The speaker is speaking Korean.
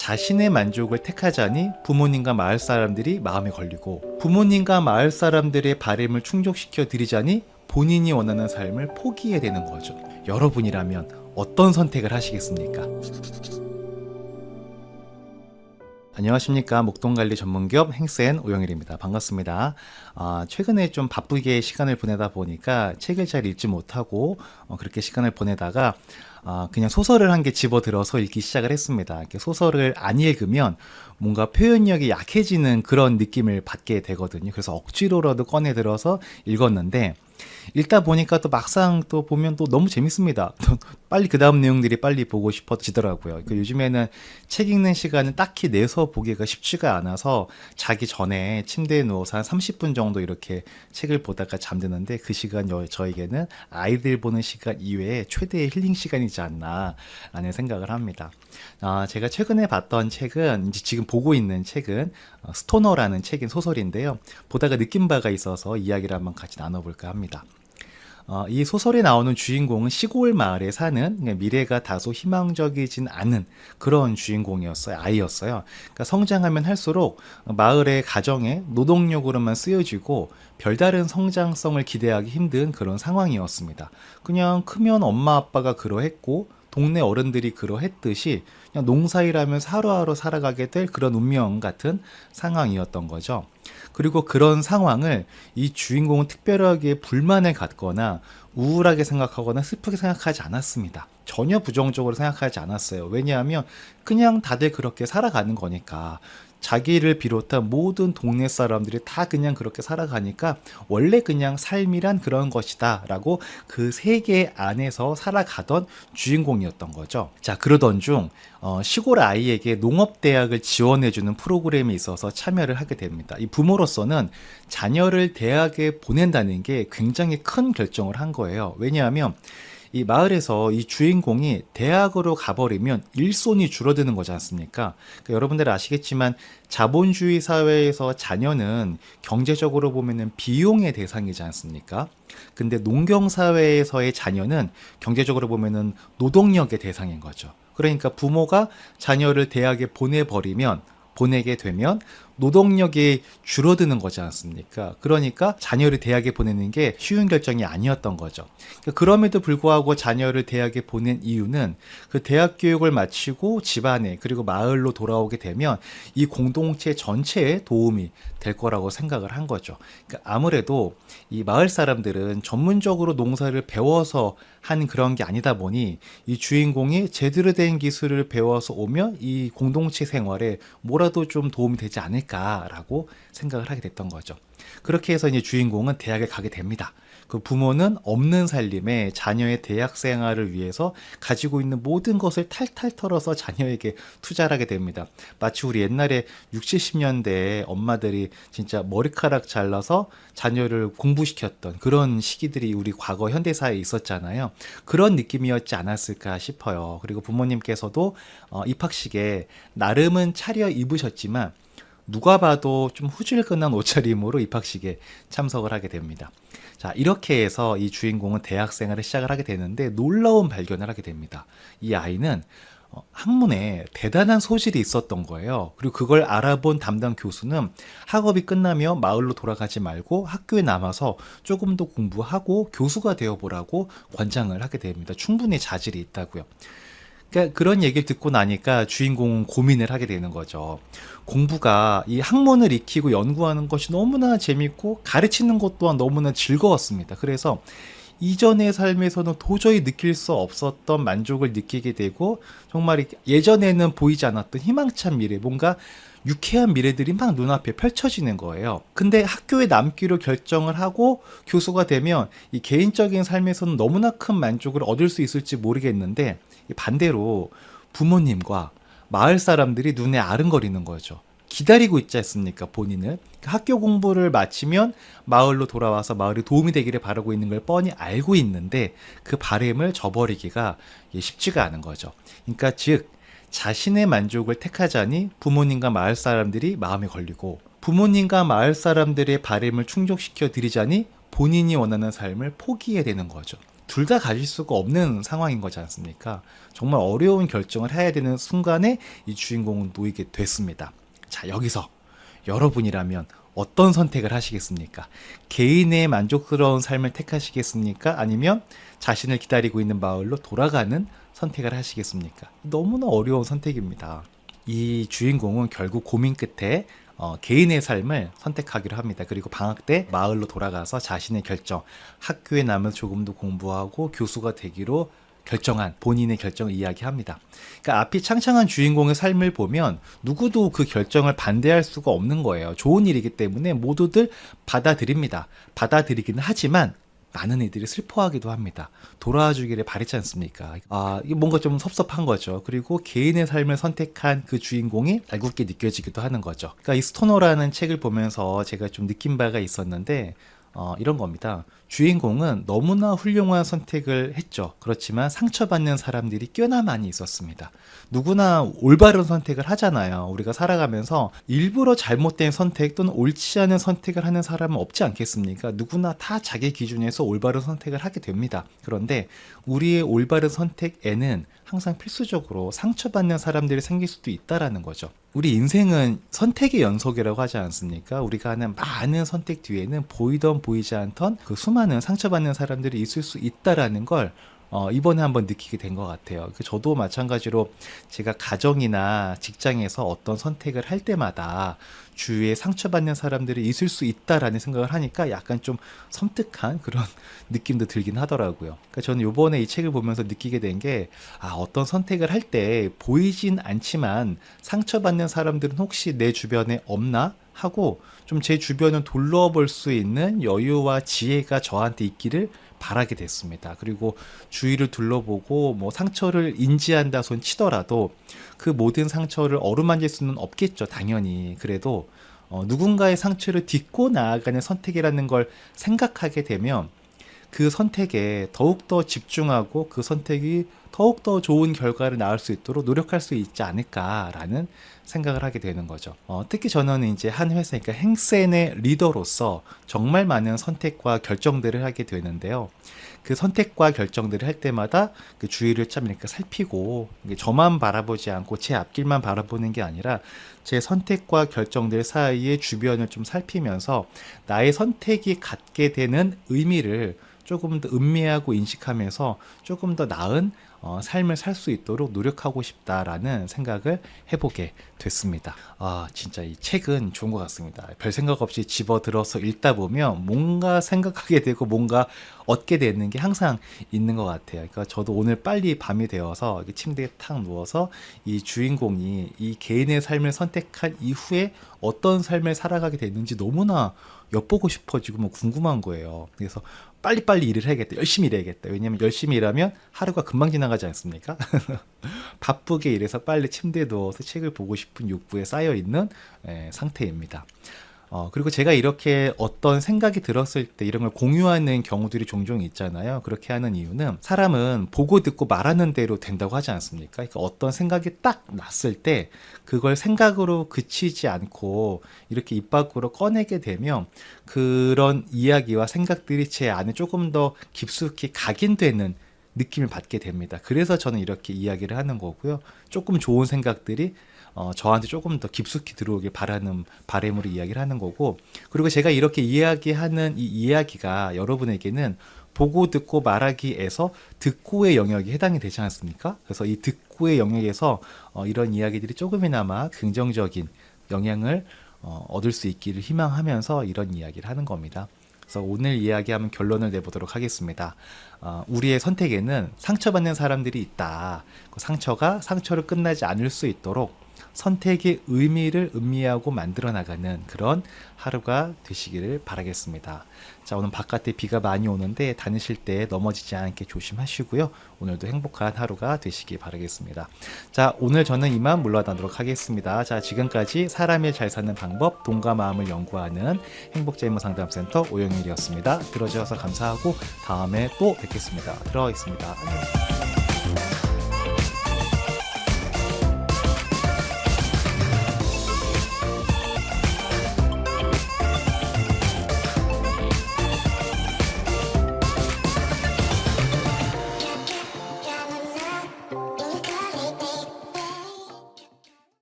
자신의 만족을 택하자니 부모님과 마을 사람들이 마음에 걸리고, 부모님과 마을 사람들의 바램을 충족시켜 드리자니 본인이 원하는 삶을 포기해야 되는 거죠. 여러분이라면 어떤 선택을 하시겠습니까? 안녕하십니까. 목동관리 전문기업 행센 오영일입니다. 반갑습니다. 최근에 좀 바쁘게 시간을 보내다 보니까 책을 잘 읽지 못하고 그렇게 시간을 보내다가 그냥 소설을 한 개 집어들어서 읽기 시작을 했습니다. 이렇게 소설을 안 읽으면 뭔가 표현력이 약해지는 그런 느낌을 받게 되거든요. 그래서 억지로라도 꺼내 들어서 읽었는데, 읽다 보니까 또 막상 또 보면 또 너무 재밌습니다. 빨리 그 다음 내용들이 빨리 보고 싶어지더라고요. 요즘에는 책 읽는 시간은 딱히 내서 보기가 쉽지가 않아서 자기 전에 침대에 누워서 한 30분 정도 이렇게 책을 보다가 잠드는데, 그 시간 저에게는 아이들 보는 시간 이외에 최대의 힐링 시간이지 않나 라는 생각을 합니다. 제가 최근에 봤던 책은, 이제 지금 보고 있는 책은 스토너라는 책인 소설인데요. 보다가 느낀 바가 있어서 이야기를 한번 같이 나눠볼까 합니다. 이 소설에 나오는 주인공은 시골 마을에 사는 미래가 다소 희망적이진 않은 그런 아이였어요. 그러니까 성장하면 할수록 마을의 가정에 노동력으로만 쓰여지고 별다른 성장성을 기대하기 힘든 그런 상황이었습니다. 그냥 크면 엄마 아빠가 그러했고 동네 어른들이 그러했듯이 그냥 농사일하면서 하루하루 살아가게 될 그런 운명 같은 상황이었던 거죠. 그리고 그런 상황을 이 주인공은 특별하게 불만을 갖거나 우울하게 생각하거나 슬프게 생각하지 않았습니다. 전혀 부정적으로 생각하지 않았어요. 왜냐하면 그냥 다들 그렇게 살아가는 거니까. 자기를 비롯한 모든 동네 사람들이 다 그냥 그렇게 살아가니까 원래 그냥 삶이란 그런 것이다 라고 그 세계 안에서 살아가던 주인공이었던 거죠. 자, 그러던 중 시골 아이에게 농업대학을 지원해주는 프로그램이 있어서 참여를 하게 됩니다. 이 부모로서는 자녀를 대학에 보낸다는 게 굉장히 큰 결정을 한 거예요. 왜냐하면 이 마을에서 이 주인공이 대학으로 가버리면 일손이 줄어드는 거지 않습니까? 그러니까 여러분들 아시겠지만 자본주의 사회에서 자녀는 경제적으로 보면은 비용의 대상이지 않습니까? 근데 농경 사회에서의 자녀는 경제적으로 보면은 노동력의 대상인 거죠. 그러니까 부모가 자녀를 대학에 보내게 되면 노동력이 줄어드는 거지 않습니까? 그러니까 자녀를 대학에 보내는 게 쉬운 결정이 아니었던 거죠. 그럼에도 불구하고 자녀를 대학에 보낸 이유는 그 대학 교육을 마치고 집안에 그리고 마을로 돌아오게 되면 이 공동체 전체에 도움이 될 거라고 생각을 한 거죠. 그러니까 아무래도 이 마을 사람들은 전문적으로 농사를 배워서 한 그런 게 아니다 보니 이 주인공이 제대로 된 기술을 배워서 오면 이 공동체 생활에 뭐라도 좀 도움이 되지 않을까라고 생각을 하게 됐던 거죠. 그렇게 해서 이제 주인공은 대학에 가게 됩니다. 그 부모는 없는 살림에 자녀의 대학 생활을 위해서 가지고 있는 모든 것을 탈탈 털어서 자녀에게 투자를 하게 됩니다. 마치 우리 옛날에 60, 70년대에 엄마들이 진짜 머리카락 잘라서 자녀를 공부시켰던 그런 시기들이 우리 과거 현대사에 있었잖아요. 그런 느낌이었지 않았을까 싶어요. 그리고 부모님께서도 입학식에 나름은 차려 입으셨지만 누가 봐도 좀 후질근한 옷차림으로 입학식에 참석을 하게 됩니다. 자, 이렇게 해서 이 주인공은 대학 생활을 시작을 하게 되는데 놀라운 발견을 하게 됩니다. 이 아이는 학문에 대단한 소질이 있었던 거예요. 그리고 그걸 알아본 담당 교수는 학업이 끝나면 마을로 돌아가지 말고 학교에 남아서 조금 더 공부하고 교수가 되어보라고 권장을 하게 됩니다. 충분히 자질이 있다고요. 그러니까 그런 얘기를 듣고 나니까 주인공은 고민을 하게 되는 거죠. 공부가 이 학문을 익히고 연구하는 것이 너무나 재밌고 가르치는 것 또한 너무나 즐거웠습니다. 그래서 이전의 삶에서는 도저히 느낄 수 없었던 만족을 느끼게 되고 정말 예전에는 보이지 않았던 희망찬 미래, 뭔가 유쾌한 미래들이 막 눈앞에 펼쳐지는 거예요. 근데 학교에 남기로 결정을 하고 교수가 되면 이 개인적인 삶에서는 너무나 큰 만족을 얻을 수 있을지 모르겠는데, 반대로 부모님과 마을 사람들이 눈에 아른거리는 거죠. 기다리고 있지 않습니까, 본인을. 학교 공부를 마치면 마을로 돌아와서 마을에 도움이 되기를 바라고 있는 걸 뻔히 알고 있는데 그 바람을 저버리기가 쉽지가 않은 거죠. 그러니까 즉 자신의 만족을 택하자니 부모님과 마을 사람들이 마음에 걸리고, 부모님과 마을 사람들의 바람을 충족시켜 드리자니 본인이 원하는 삶을 포기해야 되는 거죠. 둘 다 가질 수가 없는 상황인 거지 않습니까? 정말 어려운 결정을 해야 되는 순간에 이 주인공은 놓이게 됐습니다. 자, 여기서 여러분이라면 어떤 선택을 하시겠습니까? 개인의 만족스러운 삶을 택하시겠습니까? 아니면 자신을 기다리고 있는 마을로 돌아가는 선택을 하시겠습니까? 너무나 어려운 선택입니다. 이 주인공은 결국 고민 끝에 개인의 삶을 선택하기로 합니다. 그리고 방학 때 마을로 돌아가서 자신의 결정, 학교에 남아서 조금 더 공부하고 교수가 되기로 결정한 본인의 결정을 이야기합니다. 그러니까 앞이 창창한 주인공의 삶을 보면 누구도 그 결정을 반대할 수가 없는 거예요. 좋은 일이기 때문에 모두들 받아들입니다. 받아들이기는 하지만 많은 이들이 슬퍼하기도 합니다. 돌아와 주기를 바랬지 않습니까? 이게 뭔가 좀 섭섭한 거죠. 그리고 개인의 삶을 선택한 그 주인공이 날굼게 느껴지기도 하는 거죠. 그러니까 이 스토너라는 책을 보면서 제가 좀 느낀 바가 있었는데 이런 겁니다. 주인공은 너무나 훌륭한 선택을 했죠. 그렇지만 상처받는 사람들이 꽤나 많이 있었습니다. 누구나 올바른 선택을 하잖아요. 우리가 살아가면서 일부러 잘못된 선택 또는 옳지 않은 선택을 하는 사람은 없지 않겠습니까? 누구나 다 자기 기준에서 올바른 선택을 하게 됩니다. 그런데 우리의 올바른 선택에는 항상 필수적으로 상처받는 사람들이 생길 수도 있다라는 거죠. 우리 인생은 선택의 연속이라고 하지 않습니까? 우리가 하는 많은 선택 뒤에는 보이던 보이지 않던 그 수많은 상처받는 사람들이 있을 수 있다라는 걸 이번에 한번 느끼게 된 것 같아요. 저도 마찬가지로 제가 가정이나 직장에서 어떤 선택을 할 때마다 주위에 상처받는 사람들이 있을 수 있다라는 생각을 하니까 약간 좀 섬뜩한 그런 느낌도 들긴 하더라고요. 그러니까 저는 이번에 이 책을 보면서 느끼게 된 게 어떤 선택을 할 때 보이진 않지만 상처받는 사람들은 혹시 내 주변에 없나? 하고 좀 제 주변을 둘러볼 수 있는 여유와 지혜가 저한테 있기를 바라게 됐습니다. 그리고 주위를 둘러보고 뭐 상처를 인지한다 손 치더라도 그 모든 상처를 어루만질 수는 없겠죠, 당연히. 그래도 누군가의 상처를 딛고 나아가는 선택이라는 걸 생각하게 되면 그 선택에 더욱더 집중하고 그 선택이 더욱더 좋은 결과를 낳을 수 있도록 노력할 수 있지 않을까라는 생각을 하게 되는 거죠. 특히 저는 이제 한 회사, 그러니까 행센의 리더로서 정말 많은 선택과 결정들을 하게 되는데요. 그 선택과 결정들을 할 때마다 그 주위를 참 이렇게 살피고 저만 바라보지 않고 제 앞길만 바라보는 게 아니라 제 선택과 결정들 사이의 주변을 좀 살피면서 나의 선택이 갖게 되는 의미를 조금 더 음미하고 인식하면서 조금 더 나은 삶을 살 수 있도록 노력하고 싶다라는 생각을 해보게 됐습니다. 진짜 이 책은 좋은 것 같습니다. 별 생각 없이 집어들어서 읽다 보면 뭔가 생각하게 되고 뭔가 얻게 되는 게 항상 있는 것 같아요. 그러니까 저도 오늘 빨리 밤이 되어서 침대에 탁 누워서 이 주인공이 이 개인의 삶을 선택한 이후에 어떤 삶을 살아가게 됐는지 너무나 엿보고 싶어지고 뭐 궁금한 거예요. 그래서 빨리빨리 일을 해야겠다. 열심히 일해야겠다. 왜냐면 열심히 일하면 하루가 금방 지나가지 않습니까? 바쁘게 일해서 빨리 침대에 누워서 책을 보고 싶은 욕구에 쌓여있는 상태입니다. 그리고 제가 이렇게 어떤 생각이 들었을 때 이런 걸 공유하는 경우들이 종종 있잖아요. 그렇게 하는 이유는 사람은 보고 듣고 말하는 대로 된다고 하지 않습니까? 그러니까 어떤 생각이 딱 났을 때 그걸 생각으로 그치지 않고 이렇게 입 밖으로 꺼내게 되면 그런 이야기와 생각들이 제 안에 조금 더 깊숙이 각인되는 느낌을 받게 됩니다. 그래서 저는 이렇게 이야기를 하는 거고요. 조금 좋은 생각들이 저한테 조금 더 깊숙이 들어오길 바라는 바람으로 이야기를 하는 거고, 그리고 제가 이렇게 이야기하는 이 이야기가 여러분에게는 보고 듣고 말하기에서 듣고의 영역이 해당이 되지 않습니까? 그래서 이 듣고의 영역에서 이런 이야기들이 조금이나마 긍정적인 영향을 얻을 수 있기를 희망하면서 이런 이야기를 하는 겁니다. 그래서 오늘 이야기하면 결론을 내보도록 하겠습니다. 우리의 선택에는 상처받는 사람들이 있다. 그 상처가 상처로 끝나지 않을 수 있도록 선택의 의미를 음미하고 만들어 나가는 그런 하루가 되시기를 바라겠습니다. 자, 오늘 바깥에 비가 많이 오는데 다니실 때 넘어지지 않게 조심하시고요. 오늘도 행복한 하루가 되시기 바라겠습니다. 자, 오늘 저는 이만 물러나도록 하겠습니다. 자, 지금까지 사람이 잘 사는 방법, 돈과 마음을 연구하는 행복재무상담센터 오영일이었습니다. 들어주셔서 감사하고 다음에 또 뵙겠습니다. 들어가겠습니다. 안녕.